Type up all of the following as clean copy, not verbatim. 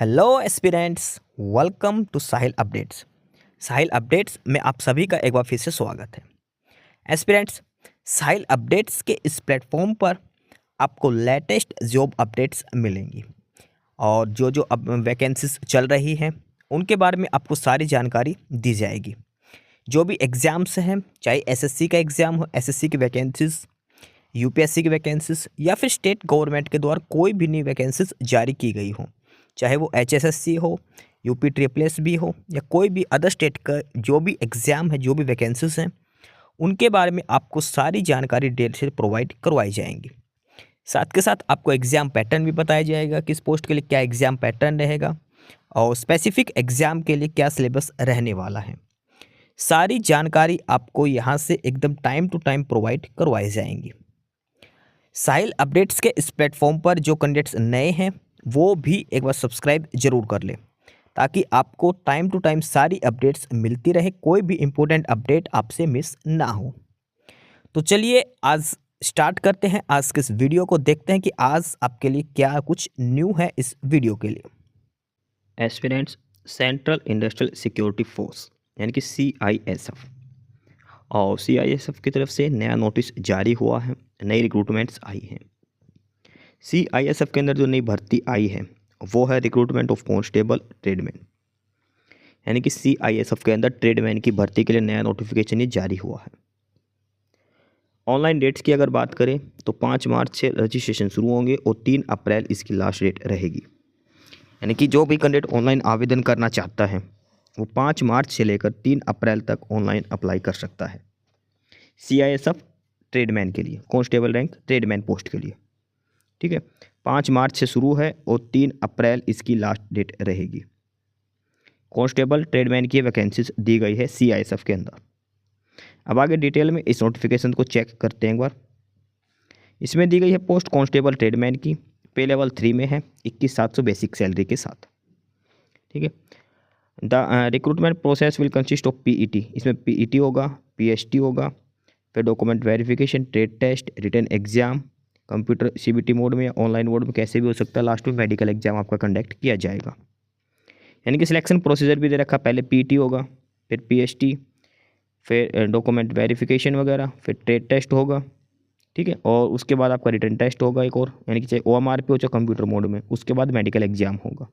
Hello aspirants, welcome to Sahil updates. Sahil updates में आप सभी का एक बार फिर से स्वागत है। एस्पिरेंट्स, साहिल अपडेट्स के इस प्लेटफॉर्म पर आपको लेटेस्ट जॉब अपडेट्स मिलेंगी और जो जो अब वैकेंसीज चल रही हैं उनके बारे में आपको सारी जानकारी दी जाएगी। जो भी एग्ज़ाम्स हैं, चाहे एसएससी का एग्ज़ाम हो, एसएससी की वैकेंसीज, यूपीएससी की वैकेंसीज या फिर स्टेट गवर्नमेंट के द्वारा कोई भी नई वैकेंसीज जारी की गई हो, चाहे वो एचएसएससी हो, यूपी ट्रिपल एस भी हो या कोई भी अदर स्टेट का जो भी एग्ज़ाम है, जो भी वैकेंसीज हैं, उनके बारे में आपको सारी जानकारी डिटेल से प्रोवाइड करवाई जाएंगी। साथ के साथ आपको एग्ज़ाम पैटर्न भी बताया जाएगा, किस पोस्ट के लिए क्या एग्ज़ाम पैटर्न रहेगा और स्पेसिफिक एग्ज़ाम के लिए क्या सिलेबस रहने वाला है। सारी जानकारी आपको यहाँ से एकदम टाइम टू टाइम प्रोवाइड करवाई जाएंगी। साहिल अपडेट्स के इस प्लेटफॉर्म पर जो कैंडिडेट्स नए हैं वो भी एक बार सब्सक्राइब जरूर कर लें ताकि आपको टाइम टू टाइम सारी अपडेट्स मिलती रहे, कोई भी इम्पोर्टेंट अपडेट आपसे मिस ना हो। तो चलिए आज स्टार्ट करते हैं आज के इस वीडियो को, देखते हैं कि आज आपके लिए क्या कुछ न्यू है इस वीडियो के लिए। Aspirants central industrial security force यानी कि CISF और CISF की तरफ से नया नोटिस जारी हुआ है, नई रिक्रूटमेंट्स आई हैं। CISF के अंदर जो नई भर्ती आई है वो है रिक्रूटमेंट ऑफ कांस्टेबल ट्रेडमैन, यानी कि CISF के अंदर ट्रेडमैन की भर्ती के लिए नया नोटिफिकेशन ही जारी हुआ है। ऑनलाइन डेट्स की अगर बात करें तो 5 मार्च से रजिस्ट्रेशन शुरू होंगे और 3 अप्रैल इसकी लास्ट डेट रहेगी। यानी कि जो भी कैंडिडेट ऑनलाइन आवेदन करना चाहता है वो 5 मार्च से लेकर 3 अप्रैल तक ऑनलाइन अप्लाई कर सकता है CISF ट्रेडमैन के लिए, कांस्टेबल रैंक ट्रेडमैन पोस्ट के लिए। ठीक है, 5 मार्च से शुरू है और 3 अप्रैल इसकी लास्ट डेट रहेगी। कांस्टेबल ट्रेडमैन की वैकेंसीज दी गई है CISF के अंदर। अब आगे डिटेल में इस नोटिफिकेशन को चेक करते हैं एक बार। इसमें दी गई है पोस्ट कांस्टेबल ट्रेडमैन की, पे लेवल 3 में है, 21,700 बेसिक सैलरी के साथ। ठीक है, the recruitment process will consist of PET, इसमें PET होगा, PST होगा, फिर document verification, trade test, written exam, computer CBT mode में या ऑनलाइन मोड में कैसे भी हो सकता है, लास्ट में मेडिकल एग्जाम आपका कंडक्ट किया जाएगा। यानी कि सिलेक्शन प्रोसीजर भी दे रखा, पहले PET होगा, फिर PST, फिर डॉक्यूमेंट वेरिफिकेशन वगैरह, फिर ट्रेड टेस्ट होगा। ठीक है, और उसके बाद आपका रिटन टेस्ट होगा एक और, यानी कि चाहे OMR पे हो चाहे कंप्यूटर मोड में, उसके बाद मेडिकल एग्जाम होगा।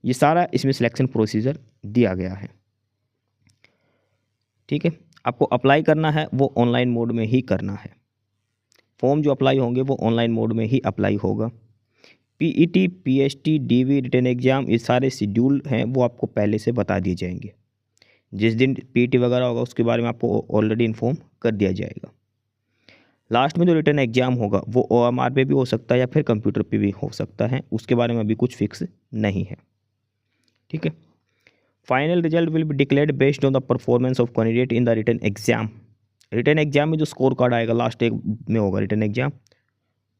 ये सारा इसमें सिलेक्शन प्रोसीजर दिया गया है। ठीक है, आपको अप्लाई करना है वो ऑनलाइन मोड में ही करना है। फॉर्म जो अप्लाई होंगे वो ऑनलाइन मोड में ही अप्लाई होगा। PET, PST, DV, written exam, ये सारे शेड्यूल हैं वो आपको पहले से बता दिए जाएंगे। जिस दिन PET वगैरह होगा उसके बारे में आपको ऑलरेडी इन्फॉर्म कर दिया जाएगा। लास्ट में जो रिटन एग्जाम होगा वो OMR पे भी हो सकता है या फिर कंप्यूटर पे भी हो सकता है, उसके बारे में अभी कुछ फिक्स नहीं है। ठीक है, final result will be declared based on the performance of candidate in the written exam. Written exam में जो स्कोर कार्ड आएगा लास्ट एक में होगा रिटन एग्जाम,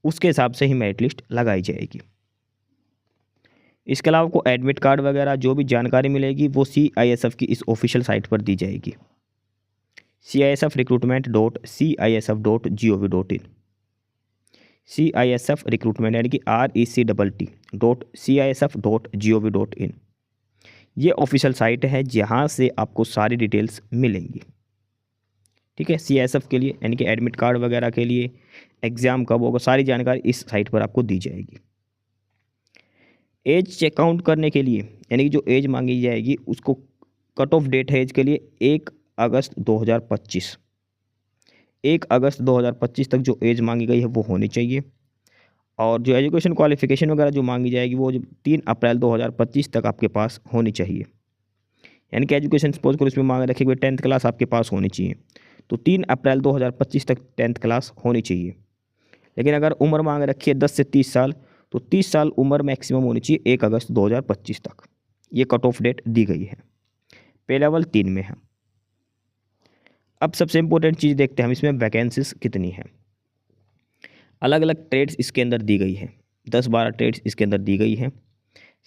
उसके हिसाब से ही मेरिट लिस्ट लगाई जाएगी। इसके अलावा आपको एडमिट कार्ड वगैरह जो भी जानकारी मिलेगी वो CISF की इस ऑफिशियल साइट पर दी जाएगी, CISF recruitment.cisf.gov.in, CISF रिक्रूटमेंट यानी कि RECTT.CISF.gov.in। ये ऑफिशियल साइट है जहाँ से आपको सारी डिटेल्स मिलेंगी। ठीक है, CISF के लिए यानी कि एडमिट कार्ड वगैरह के लिए, एग्ज़ाम कब होगा, सारी जानकारी इस साइट पर आपको दी जाएगी। एज चेकआउट करने के लिए यानी कि जो एज मांगी जाएगी उसको कट ऑफ डेट है एज के लिए 1 अगस्त 2025। 1 अगस्त 2025 तक जो एज मांगी गई है वो होनी चाहिए। और जो एजुकेशन क्वालिफिकेशन वगैरह जो मांगी जाएगी वो 3 अप्रैल 2025 तक आपके पास होनी चाहिए। यानी कि एजुकेशन सपोज करो इसमें मांग रखी हुई 10th क्लास आपके पास होनी चाहिए, तो 3 अप्रैल 2025 तक 10th क्लास होनी चाहिए। लेकिन अगर उम्र मांग रखी है 10 से 30 साल, तो 30 साल उम्र मैक्सिमम होनी चाहिए 1 अगस्त 2025 तक। ये कट ऑफ डेट दी गई है, पे लेवल 3 में है। अब सबसे इम्पोर्टेंट चीज़ देखते हैं हम, इसमें वैकेंसीज कितनी है। अलग अलग ट्रेड्स इसके अंदर दी गई है, 10-12 ट्रेड्स इसके अंदर दी गई है।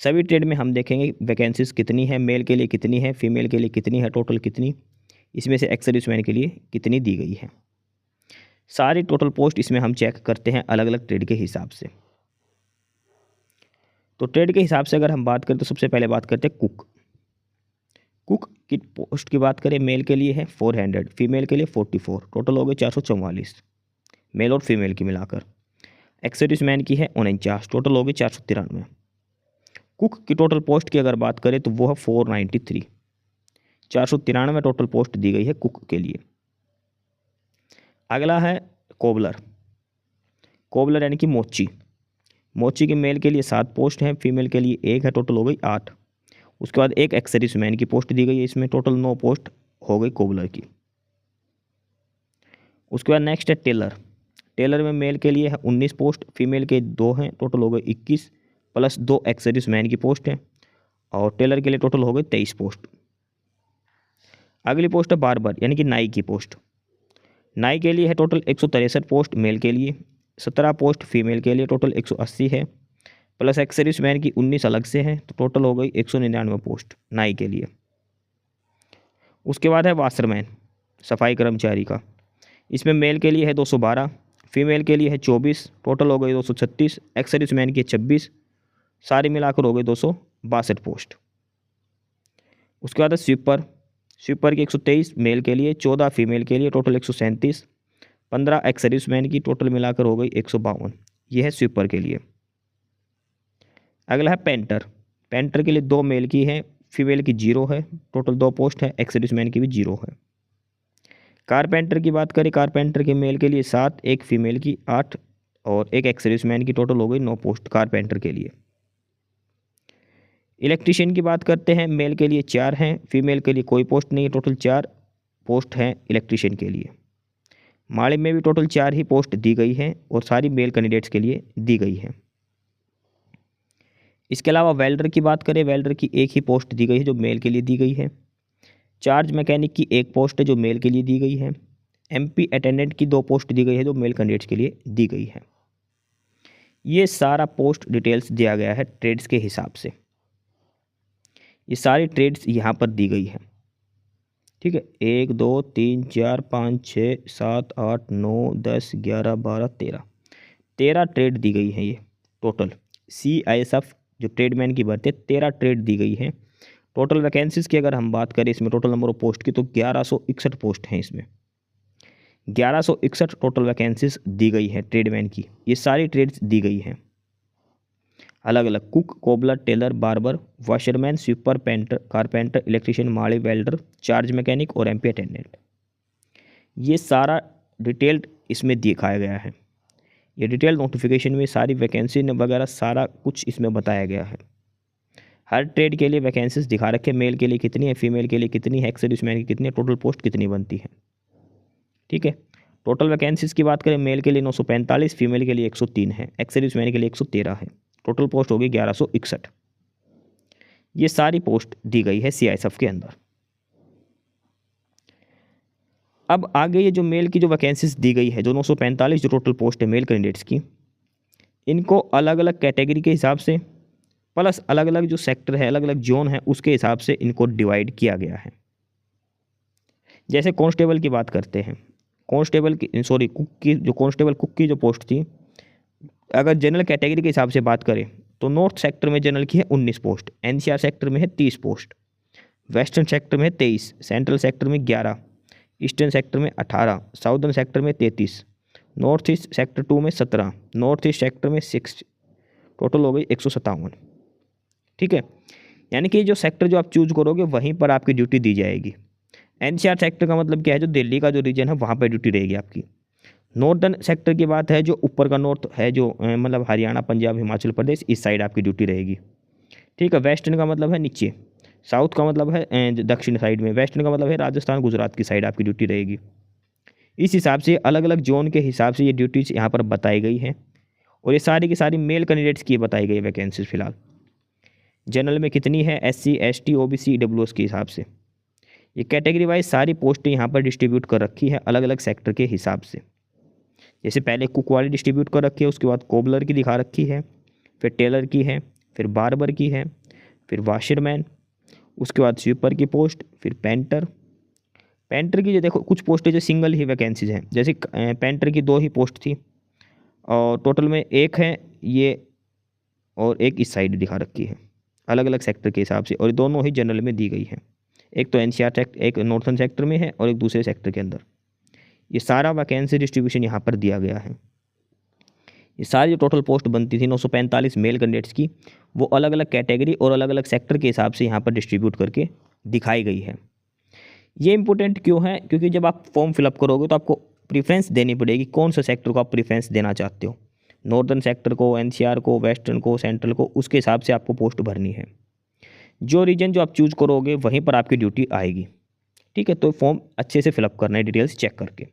सभी ट्रेड में हम देखेंगे वैकेंसीज कितनी है, मेल के लिए कितनी है, फीमेल के लिए कितनी है, टोटल कितनी, इसमें से एक्स सर्विसमैन के लिए कितनी दी गई है। सारी टोटल पोस्ट इसमें हम चेक करते हैं अलग अलग ट्रेड के हिसाब से। तो ट्रेड के हिसाब से अगर हम बात करें तो सबसे पहले बात करते हैं कुक। कुक की पोस्ट की बात करें, मेल के लिए है 400, फीमेल के लिए 44, टोटल हो गए 444 मेल और फीमेल की मिलाकर। एक्स मैन की है 49, टोटल हो गई 493। कुक की टोटल पोस्ट की अगर बात करें तो वो है 493, 493 टोटल पोस्ट दी गई है कुक के लिए। अगला है कोबलर। कोबलर यानी कि मोची। मोची के मेल के लिए 7 पोस्ट हैं, फीमेल के लिए 1 है, टोटल हो गई 8। उसके बाद एक एक्स मैन की पोस्ट दी गई है, इसमें टोटल 9 पोस्ट हो गई कोबलर की। उसके बाद नेक्स्ट है टेलर। टेलर में मेल के लिए है 19 पोस्ट, फीमेल के 2 हैं, टोटल हो गए 21 प्लस 2 एक्स मैन की पोस्ट है, और टेलर के लिए टोटल हो गए 23 पोस्ट। अगली पोस्ट है बार्बर यानी कि नाई की पोस्ट। नाई के लिए है टोटल 163 पोस्ट मेल के लिए, 17 पोस्ट फीमेल के लिए, टोटल 180 है, प्लस एक्स मैन की 19 अलग से हैं, तो टोटल हो गई 199 पोस्ट नाई के लिए। उसके बाद है वाशरमैन, सफाई कर्मचारी का। इसमें मेल के लिए है 212, फीमेल के लिए है 24, टोटल हो गई 236, एक्स मैन की 26, सारी मिलाकर हो गई 262 पोस्ट। उसके बाद है स्वीपर। स्वीपर की 123 मेल के लिए, 14 फीमेल के लिए, टोटल 137, 15 एक्स मैन की, टोटल मिलाकर हो गई 152। यह है स्वीपर के लिए। अगला है पेंटर। पेंटर के लिए 2 मेल की है, फीमेल की 0 है, टोटल 2 पोस्ट है, एक्स मैन की भी 0 है। कारपेंटर की बात करें, कारपेंटर के मेल के लिए 7, एक फीमेल की 8 और एक एक्स मैन की, टोटल हो गई 9 पोस्ट कारपेंटर के लिए। इलेक्ट्रीशियन की बात करते हैं, मेल के लिए 4 हैं, फीमेल के लिए कोई पोस्ट नहीं है, टोटल 4 पोस्ट हैं इलेक्ट्रीशियन के लिए। माड़ी में भी टोटल 4 ही पोस्ट दी गई हैं और सारी मेल कैंडिडेट्स के लिए दी गई हैं। इसके अलावा वेल्डर की बात करें, वेल्डर की 1 ही पोस्ट दी गई है जो मेल के लिए दी गई है। चार्ज मैकेनिक की 1 पोस्ट है जो मेल के लिए दी गई है। एमपी अटेंडेंट की 2 पोस्ट दी गई है जो मेल कैंडिडेट्स के लिए दी गई है। ये सारा पोस्ट डिटेल्स दिया गया है ट्रेड्स के हिसाब से। ये सारी ट्रेड्स यहाँ पर दी गई है, ठीक है। 1 2 3 4 5 6 7 8 9 10 11 12 13 ट्रेड दी गई है। ये टोटल CISF जो ट्रेडमैन की भर्ती है 13 ट्रेड दी गई है। टोटल वैकेंसीज़ की अगर हम बात करें इसमें टोटल नंबर ऑफ पोस्ट की, तो 1161 पोस्ट हैं इसमें। 1161 टोटल वैकेंसीज दी गई है ट्रेडमैन की। ये सारी ट्रेड्स दी गई हैं अलग अलग, cook, cobbler, tailor, barber, washerman, sweeper, painter, carpenter, electrician, माली, वेल्डर, चार्ज मैकेनिक और एमपी अटेंडेंट। ये सारा डिटेल्ड इसमें दिखाया गया है। ये डिटेल नोटिफिकेशन में सारी वैकेंसी वगैरह सारा कुछ इसमें बताया गया है। हर ट्रेड के लिए वैकेंसीज दिखा रखे, मेल के लिए कितनी है, फीमेल के लिए कितनी है, एक्स-सर्विसमैन की कितनी है, टोटल पोस्ट कितनी बनती है, ठीक है। टोटल वैकेंसीज़ की बात करें, मेल के लिए 945, फीमेल के लिए 103 है, एक्स-सर्विसमैन के लिए 113 है, टोटल पोस्ट होगी 1161। ये सारी पोस्ट दी गई है CISF के अंदर। अब आगे ये जो मेल की जो वैकेंसीज दी गई है, जो 945 जो टोटल पोस्ट है मेल कैंडिडेट्स की, इनको अलग अलग कैटेगरी के हिसाब से प्लस अलग अलग जो सेक्टर है, अलग अलग जोन है, उसके हिसाब से इनको डिवाइड किया गया है। जैसे कांस्टेबल की बात करते हैं, कांस्टेबल की कुक की जो कांस्टेबल कुक की जो पोस्ट थी, अगर जनरल कैटेगरी के हिसाब से बात करें तो नॉर्थ सेक्टर में जनरल की है 19 पोस्ट, NCR सेक्टर में है 30 पोस्ट, वेस्टर्न सेक्टर में 23, सेंट्रल सेक्टर में 11, ईस्टर्न सेक्टर में 18, साउदर्न सेक्टर में 33, नॉर्थ ईस्ट सेक्टर 2 में 17, नॉर्थ ईस्ट सेक्टर में 6, टोटल हो गई 157, ठीक है। यानी कि जो सेक्टर जो आप चूज करोगे वहीं पर आपकी ड्यूटी दी जाएगी। NCR सेक्टर का मतलब क्या है, जो दिल्ली का जो रीजन है वहाँ पर ड्यूटी रहेगी आपकी। नॉर्दर्न सेक्टर की बात है, जो ऊपर का नॉर्थ है, जो मतलब हरियाणा, पंजाब, हिमाचल प्रदेश, इस साइड आपकी ड्यूटी रहेगी, ठीक है। वेस्टर्न का मतलब है नीचे, साउथ का मतलब है दक्षिण साइड में, वेस्टर्न का मतलब है राजस्थान, गुजरात की साइड आपकी ड्यूटी रहेगी। इस हिसाब से अलग अलग जोन के हिसाब से ये ड्यूटीज यहाँ पर बताई गई हैं, और ये सारी की सारी मेल कैंडिडेट्स की बताई गई वैकेंसीज फिलहाल। जनरल में कितनी है, SC, ST, OBC, EWS के हिसाब से ये कैटेगरी वाइज सारी पोस्टें यहाँ पर डिस्ट्रीब्यूट कर रखी है अलग अलग सेक्टर के हिसाब से। जैसे पहले कुक वाली डिस्ट्रीब्यूट कर रखी है, उसके बाद कोबलर की दिखा रखी है, फिर टेलर की है, फिर बार्बर की है, फिर वॉशरमैन, उसके बाद स्वीपर की पोस्ट, फिर पेंटर। पेंटर की जो देखो कुछ पोस्टें जो सिंगल ही वैकेंसीज हैं, जैसे पेंटर की 2 ही पोस्ट थी और टोटल में 1 है ये और एक इस साइड दिखा रखी है, अलग अलग सेक्टर के हिसाब से, और दोनों ही जनरल में दी गई है। एक तो एनसीआर सेक्टर, एक नॉर्थन सेक्टर में है और एक दूसरे सेक्टर के अंदर। ये सारा वैकेंसी डिस्ट्रीब्यूशन यहाँ पर दिया गया है। ये सारी जो टोटल पोस्ट बनती थी 945 मेल कैंडिडेट्स की, वो अलग अलग कैटेगरी और अलग अलग सेक्टर के हिसाब से यहाँ पर डिस्ट्रीब्यूट करके दिखाई गई है। ये इंपॉर्टेंट क्यों है? क्योंकि जब आप फॉर्म फिलअप करोगे तो आपको प्रीफ्रेंस देनी पड़ेगी, कौन सा सेक्टर को आप प्रीफ्रेंस देना चाहते हो, नॉर्दर्न सेक्टर को, एनसीआर को, वेस्टर्न को, सेंट्रल को, उसके हिसाब से आपको पोस्ट भरनी है। जो रीजन जो आप चूज करोगे वहीं पर आपकी ड्यूटी आएगी। ठीक है, तो फॉर्म अच्छे से फिलअप करना है डिटेल्स चेक करके।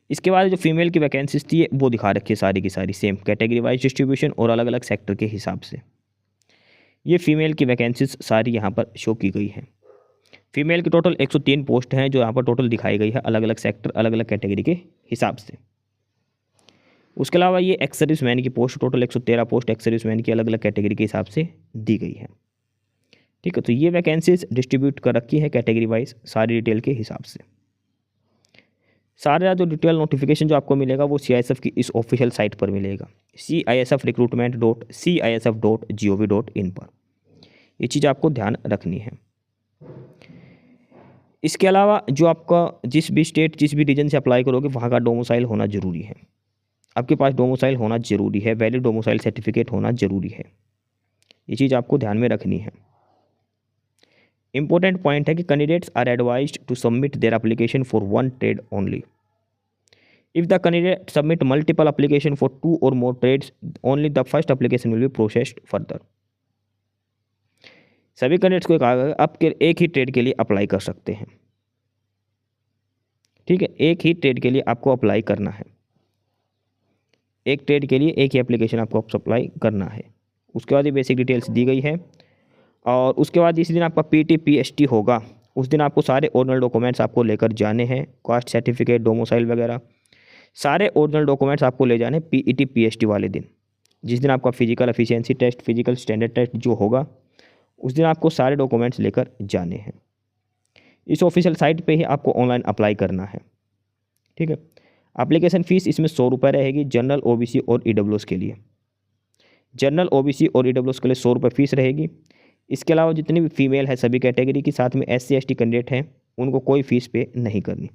इसके बाद जो फीमेल की वैकेंसीज थी वो दिखा रखी है सारी की सारी, सेम कैटेगरी वाइज डिस्ट्रीब्यूशन और अलग अलग सेक्टर के हिसाब से। ये फीमेल की वैकेंसीज सारी यहाँ पर शो की गई हैं। फीमेल की टोटल 103 पोस्ट हैं जो यहाँ पर टोटल दिखाई गई है, अलग अलग सेक्टर अलग अलग कैटेगरी के हिसाब से। उसके अलावा ये एक्स सर्विसमैन की post, total 113 post ex serviceman की अलग अलग कैटेगरी के हिसाब से दी गई है। ठीक है, तो ये वैकेंसीज डिस्ट्रीब्यूट कर रखी है कैटेगरी वाइज सारी डिटेल के हिसाब से। सारा जो डिटेल नोटिफिकेशन जो आपको मिलेगा वो CISF की इस ऑफिशियल साइट पर मिलेगा, CISFrecruitment.cisf.gov.in पर। ये चीज़ आपको ध्यान रखनी है। इसके अलावा जो आपका जिस भी स्टेट जिस भी रीजन से अप्लाई करोगे वहाँ का डोमिसाइल होना ज़रूरी है। आपके पास डोमिसाइल होना ज़रूरी है, वैलिड डोमिसाइल सर्टिफिकेट होना ज़रूरी है। ये चीज़ आपको ध्यान में रखनी है। इंपॉर्टेंट पॉइंट है कि candidates are advised to submit their application for one trade only. If the candidate submit multiple application for 2 or more trades, only the first application will be processed further. सभी candidates को कहा गया आप एक ही trade के लिए apply कर सकते हैं। ठीक है, एक ही ट्रेड के लिए आपको अप्लाई करना है, एक ट्रेड के लिए एक ही एप्लीकेशन आपको अप्लाई करना है। उसके बाद ये बेसिक डिटेल्स दी गई है। और उसके बाद जिस दिन आपका PT PST होगा उस दिन आपको सारे ओरिजिनल डॉक्यूमेंट्स आपको लेकर जाने हैं, कास्ट सर्टिफिकेट, डोमिसाइल वगैरह सारे ओरिजिनल डॉक्यूमेंट्स आपको ले जाने PET PST वाले दिन। जिस दिन आपका physical efficiency test, physical standard test जो होगा उस दिन आपको सारे डॉक्यूमेंट्स लेकर जाने हैं। इस ऑफिशियल साइट पे ही आपको ऑनलाइन अप्लाई करना है। ठीक है, एप्लीकेशन फ़ीस इसमें 100 रुपये रहेगी जनरल, OBC और EWS के लिए। जनरल, OBC और EWS के लिए 100 रुपये फ़ीस रहेगी। इसके अलावा जितनी भी फीमेल है सभी कैटेगरी की, साथ में SC ST कैंडिडेट हैं, उनको कोई फ़ीस पे नहीं करनी।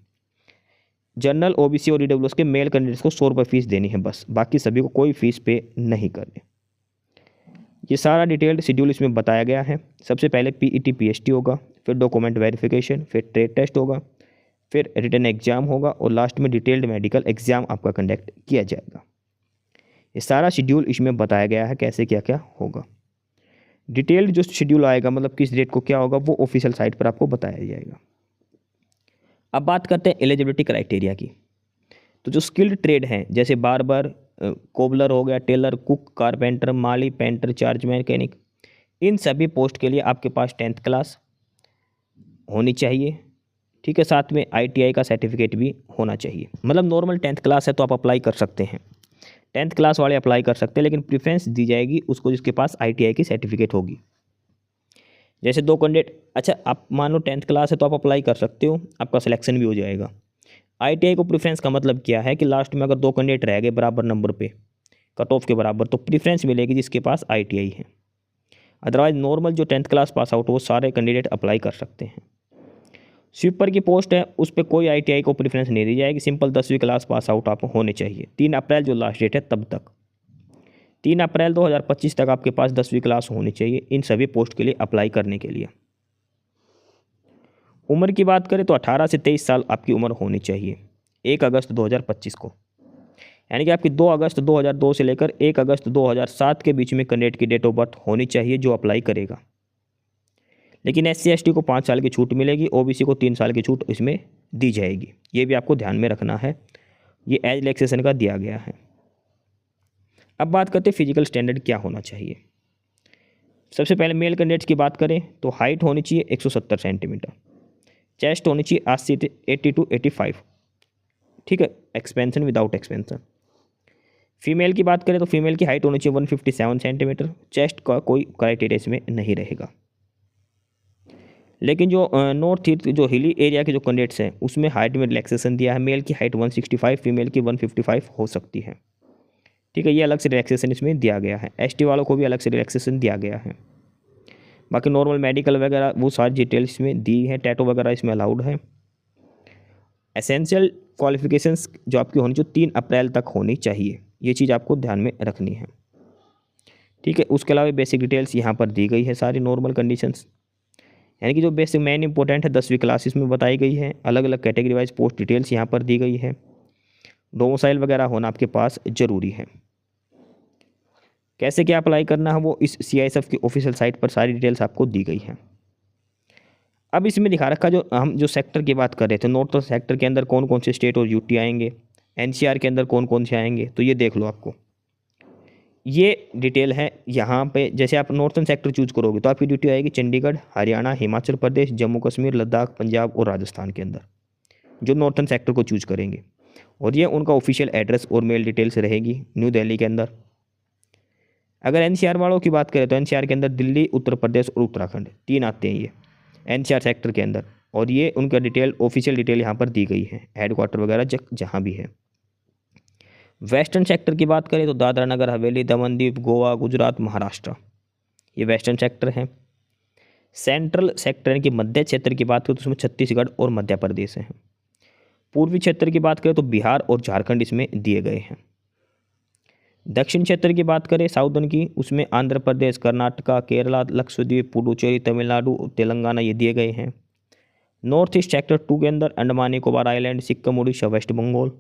जनरल, OBC और EWS के मेल कैंडिडेट्स को 100 रुपये फ़ीस देनी है बस, बाकी सभी को कोई फ़ीस पे नहीं करनी। ये सारा डिटेल्ड शेड्यूल इसमें बताया गया है। सबसे पहले PET PST होगा, फिर डॉक्यूमेंट वेरिफिकेशन, फिर ट्रेड टेस्ट होगा, फिर रिटन एग्जाम होगा और लास्ट में डिटेल्ड मेडिकल एग्जाम आपका कंडक्ट किया जाएगा। ये सारा शेड्यूल इसमें बताया गया है कैसे क्या क्या होगा। डिटेल्ड जो शेड्यूल आएगा मतलब किस डेट को क्या होगा वो ऑफिशियल साइट पर आपको बताया जाएगा। अब बात करते हैं एलिजिबिलिटी क्राइटेरिया की। तो जो स्किल्ड ट्रेड हैं जैसे बार्बर, कोबलर हो गया, टेलर, कुक, कारपेंटर, माली, पेंटर, चार्ज मैकेनिक, इन सभी पोस्ट के लिए आपके पास 10th क्लास होनी चाहिए। ठीक है, साथ में ITI का सर्टिफिकेट भी होना चाहिए। मतलब नॉर्मल 10th क्लास है तो आप अप्लाई कर सकते हैं, 10th क्लास वाले अप्लाई कर सकते हैं, लेकिन प्रेफरेंस दी जाएगी उसको जिसके पास ITI की सर्टिफिकेट होगी। जैसे 2 कैंडिडेट, अच्छा आप मान लो 10th क्लास है तो आप अप्लाई कर सकते हो, आपका सिलेक्शन भी हो जाएगा। ITI को प्रेफरेंस का मतलब क्या है कि लास्ट में अगर 2 कैंडिडेट रह गए बराबर नंबर पे, कट ऑफ के बराबर, तो प्रेफरेंस मिलेगी जिसके पास ITI है। अदरवाइज नॉर्मल जो 10th क्लास पास आउट हो वो सारे कैंडिडेट अप्लाई कर सकते हैं। स्वीपर की पोस्ट है उस पर कोई ITI को प्रेफरेंस नहीं दी जाएगी, सिंपल 10वीं क्लास पास आउट आप होने चाहिए। 3 अप्रैल जो लास्ट डेट है तब तक, 3 अप्रैल 2025 तक आपके पास 10वीं क्लास होनी चाहिए इन सभी पोस्ट के लिए अप्लाई करने के लिए। उम्र की बात करें तो 18 से 23 साल आपकी उम्र होनी चाहिए 1 अगस्त 2025 को, यानी कि आपकी 2 अगस्त 2002 से लेकर 1 अगस्त 2007 के बीच में कैंडिडेट की डेट ऑफ बर्थ होनी चाहिए जो अप्लाई करेगा। लेकिन SC ST को 5 साल की छूट मिलेगी, OBC को 3 साल की छूट इसमें दी जाएगी। ये भी आपको ध्यान में रखना है, ये एज रिलैक्सेशन का दिया गया है। अब बात करते हैं फिजिकल स्टैंडर्ड क्या होना चाहिए। सबसे पहले मेल कैंडिडेट्स की बात करें तो हाइट होनी चाहिए 170 सेंटीमीटर, चेस्ट होनी चाहिए 80 to 85, ठीक है, एक्सपेंशन विदाउट एक्सपेंशन। फीमेल की बात करें तो फीमेल की हाइट होनी चाहिए 157 सेंटीमीटर, चेस्ट का कोई क्राइटेरिया इसमें नहीं रहेगा। लेकिन जो नॉर्थ ईस्ट जो हिली एरिया के जो कैंडिडेट्स हैं उसमें हाइट में रिलैक्सेशन दिया है, मेल की हाइट 165, फीमेल की 155 हो सकती है। ठीक है, ये अलग से रिलैक्सेशन इसमें दिया गया है। एसटी वालों को भी अलग से रिलैक्सेशन दिया गया है। बाकी नॉर्मल मेडिकल वगैरह वो सारी डिटेल्स इसमें दी है। टैटू वगैरह इसमें अलाउड है। एसेंशियल क्वालिफिकेशंस जो आपकी होनी चाहिए 3 अप्रैल तक होनी चाहिए, ये चीज़ आपको ध्यान में रखनी है। ठीक है, उसके अलावा बेसिक डिटेल्स यहाँ पर दी गई है सारी नॉर्मल कंडीशंस, यानी कि जो बेसिक मेन इंपॉर्टेंट है 10वीं क्लासेस में बताई गई है। अलग अलग कैटेगरी वाइज पोस्ट डिटेल्स यहाँ पर दी गई है। डोमिसाइल वगैरह होना आपके पास ज़रूरी है। कैसे क्या अप्लाई करना है वो इस CISF की ऑफिशियल साइट पर सारी डिटेल्स आपको दी गई है। अब इसमें दिखा रखा जो हम जो सेक्टर की बात कर रहे थे, नॉर्थ सेक्टर के अंदर कौन कौन से स्टेट और यूटी आएंगे, NCR के अंदर कौन कौन से आएंगे, तो ये देख लो आपको ये डिटेल है यहाँ पे। जैसे आप नॉर्थन सेक्टर चूज करोगे तो आपकी ड्यूटी आएगी चंडीगढ़, हरियाणा, हिमाचल प्रदेश, जम्मू कश्मीर, लद्दाख, पंजाब और राजस्थान के अंदर, जो नॉर्थन सेक्टर को चूज करेंगे। और ये उनका ऑफिशियल एड्रेस और मेल डिटेल्स रहेगी न्यू दिल्ली के अंदर। अगर NCR वालों की बात करें तो NCR के अंदर दिल्ली, उत्तर प्रदेश और उत्तराखंड 3 आते हैं ये NCR सेक्टर के अंदर। और ये उनका डिटेल ऑफिशियल डिटेल यहाँ पर दी गई है, हेडक्वार्टर वगैरह जहाँ भी है। वेस्टर्न सेक्टर की बात करें तो दादरा नगर हवेली, दमन दीव, गोवा, गुजरात, महाराष्ट्र, ये वेस्टर्न सेक्टर है। सेंट्रल सेक्टर यानी कि मध्य क्षेत्र की बात करें तो उसमें छत्तीसगढ़ और मध्य प्रदेश हैं। पूर्वी क्षेत्र की बात करें तो बिहार और झारखंड इसमें दिए गए हैं। दक्षिण क्षेत्र की बात करें साउदर्न की, उसमें आंध्र प्रदेश, कर्नाटका, केरला, लक्षद्वीप, पुडुचेरी, तमिलनाडु, तेलंगाना ये दिए गए हैं। नॉर्थ ईस्ट सेक्टर 2 के अंदर अंडमान निकोबार आइलैंड, सिक्किम, उड़ीसा, वेस्ट बंगाल।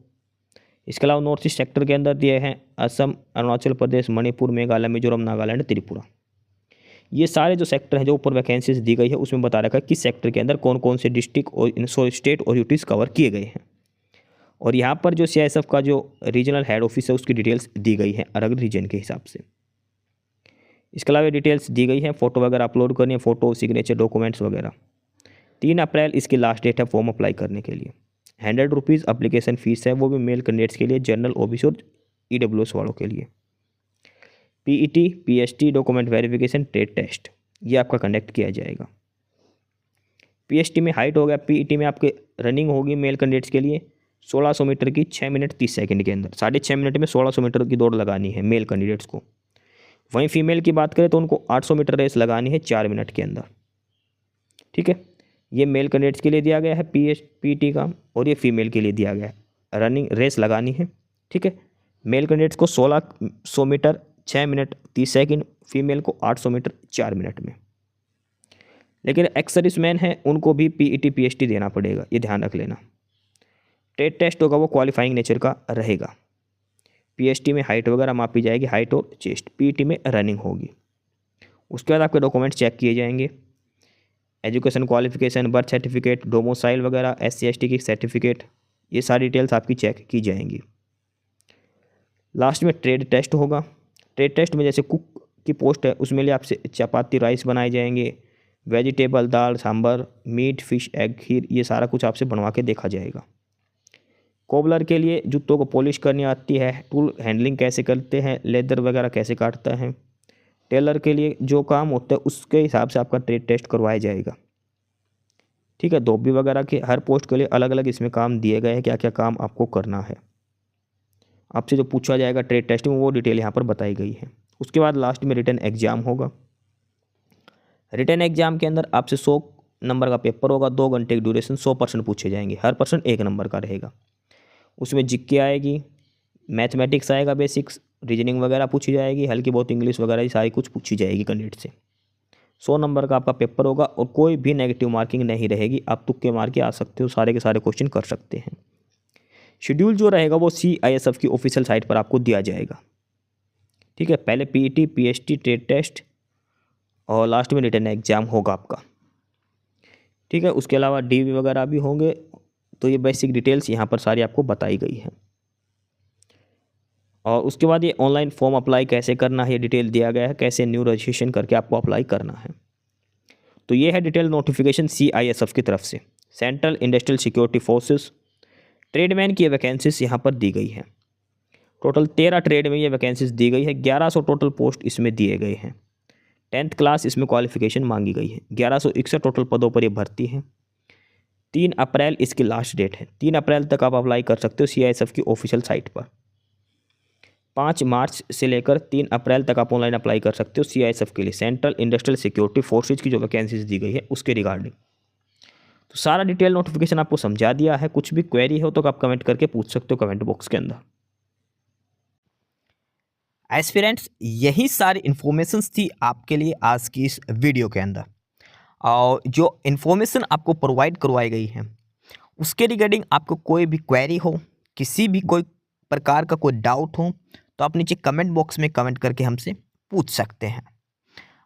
इसके अलावा नॉर्थ ईस्ट सेक्टर के अंदर दिए हैं असम, अरुणाचल प्रदेश, मणिपुर, मेघालय, मिजोरम, नागालैंड, त्रिपुरा। ये सारे जो सेक्टर हैं जो ऊपर वैकेंसीज दी गई है उसमें बता रखा है किस सेक्टर के अंदर कौन कौन से डिस्ट्रिक्ट और स्टेट और यूटीज कवर किए गए हैं। और यहाँ पर जो CISF का जो रीजनल हेड ऑफिस है उसकी डिटेल्स दी गई है अलग रीजन के हिसाब से। इसके अलावा डिटेल्स दी गई है, फ़ोटो वगैरह अपलोड करनी है, फ़ोटो, सिग्नेचर, डॉक्यूमेंट्स वगैरह। 3 अप्रैल इसकी लास्ट डेट है फॉर्म अप्लाई करने के लिए। 100 रुपीज़ अप्लीकेशन फ़ीस है, वो भी मेल कैंडिडेट्स के लिए, जनरल OBC और EWS वालों के लिए। PET, PST, document verification, trade test ये आपका कंडक्ट किया जाएगा। PST में हाइट हो गया, PET में आपके रनिंग होगी मेल कैंडिडेट्स के लिए 1600 मीटर की 6 मिनट 30 सेकंड के अंदर। 6.5 मिनट में 1600 मीटर की दौड़ लगानी है मेल कैंडिडेट्स को। वहीं फीमेल की बात करें तो उनको 800 मीटर रेस लगानी है 4 मिनट के अंदर। ठीक है, ये मेल कैंडिडेट्स के लिए दिया गया है PET का, और ये फीमेल के लिए दिया गया है, रनिंग रेस लगानी है। ठीक है, मेल कैंडिडेट्स को 1600 मीटर 6 मिनट 30 सेकंड, फीमेल को 800 मीटर 4 मिनट में। लेकिन एक्स सर्विसमैन है उनको भी PET PST देना पड़ेगा, ये ध्यान रख लेना। ट्रेड टेस्ट होगा वो क्वालिफाइंग नेचर का रहेगा। PST में हाइट वगैरह मापी जाएगी, हाइट और चेस्ट। PET में रनिंग होगी। उसके बाद आपके डॉक्यूमेंट्स चेक किए जाएंगे, education qualification, birth certificate, domicile वगैरह, SC ST की सर्टिफिकेट, ये सारी डिटेल्स आपकी चेक की जाएंगी। लास्ट में ट्रेड टेस्ट होगा। ट्रेड टेस्ट में जैसे कुक की पोस्ट है उसमें लिए आपसे चपाती, राइस बनाए जाएंगे, वेजिटेबल, दाल, सांभर, मीट, फिश, एग, खीर, ये सारा कुछ आपसे बनवा के देखा जाएगा। कोबलर के लिए जूतों को पॉलिश करनी आती है, टूल हैंडलिंग कैसे करते हैं, लेदर वगैरह कैसे काटता है। टेलर के लिए जो काम होता है उसके हिसाब से आपका ट्रेड टेस्ट करवाया जाएगा। ठीक है, धोबी वगैरह के हर पोस्ट के लिए अलग अलग इसमें काम दिए गए हैं, क्या क्या काम आपको करना है। आपसे जो पूछा जाएगा ट्रेड टेस्ट में वो डिटेल यहाँ पर बताई गई है। उसके बाद लास्ट में रिटन एग्जाम होगा। रिटन एग्जाम के अंदर आपसे 100 नंबर का पेपर होगा, 2 घंटे की ड्यूरेशन, 100% पूछे जाएंगे, हर पर्सन 1 नंबर का रहेगा। उसमें जीके आएगी, मैथमेटिक्स आएगा, बेसिक्स, रीजनिंग वगैरह पूछी जाएगी, हल्की बहुत इंग्लिश वगैरह ये सारी कुछ पूछी जाएगी कैंडिडेट से। 100 नंबर का आपका पेपर होगा और कोई भी नेगेटिव मार्किंग नहीं रहेगी, आप तुक्के मार के आ सकते हो, सारे के सारे क्वेश्चन कर सकते हैं। शेड्यूल जो रहेगा वो CISF की ऑफिशियल साइट पर आपको दिया जाएगा। ठीक है, पहले PET PST ट्रेड टेस्ट और लास्ट में रिटन एग्जाम होगा आपका। ठीक है, उसके अलावा DV वगैरह भी होंगे। तो ये बेसिक डिटेल्स यहाँ पर सारी आपको बताई गई है। और उसके बाद ये ऑनलाइन फॉर्म अप्लाई कैसे करना है ये डिटेल दिया गया है, कैसे न्यू रजिस्ट्रेशन करके आपको अप्लाई करना है। तो ये है डिटेल नोटिफिकेशन CISF की तरफ से, central industrial security forces. Tradesman की वैकेंसीज यहाँ पर दी गई है। टोटल 13 ट्रेड में ये वैकेंसीज दी गई है। 1100 टोटल पोस्ट इसमें दिए गए हैं। 10th क्लास इसमें क्वालिफिकेशन मांगी गई है। 1161 टोटल पदों पर ये भर्ती है। 3 अप्रैल इसकी लास्ट डेट है। 3 अप्रैल तक आप अप्लाई कर सकते हो CISF की ऑफिशियल साइट पर। 5 मार्च से लेकर 3 अप्रैल तक आप ऑनलाइन अप्लाई कर सकते हो CISF के लिए, सेंट्रल इंडस्ट्रियल सिक्योरिटी फोर्सेज की जो वैकेंसीज दी गई है उसके रिगार्डिंग। तो सारा डिटेल नोटिफिकेशन आपको समझा दिया है। कुछ भी क्वेरी हो तो आप कमेंट करके पूछ सकते हो कमेंट बॉक्स के अंदर। एस्पिरेंट्स, यही सारी इन्फॉर्मेशंस थी आपके लिए आज की इस वीडियो के अंदर। और जो इन्फॉर्मेशन आपको प्रोवाइड करवाई गई है उसके रिगार्डिंग आपको कोई भी क्वेरी हो, किसी भी कोई प्रकार का कोई डाउट हो, तो आप नीचे कमेंट बॉक्स में कमेंट करके हमसे पूछ सकते हैं।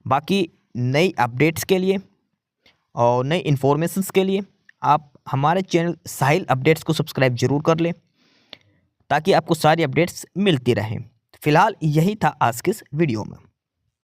बाकी नई अपडेट्स के लिए और नई इन्फॉर्मेशंस के लिए आप हमारे चैनल साहिल अपडेट्स को सब्सक्राइब जरूर कर लें, ताकि आपको सारी अपडेट्स मिलती रहें। फिलहाल यही था आज के इस वीडियो में।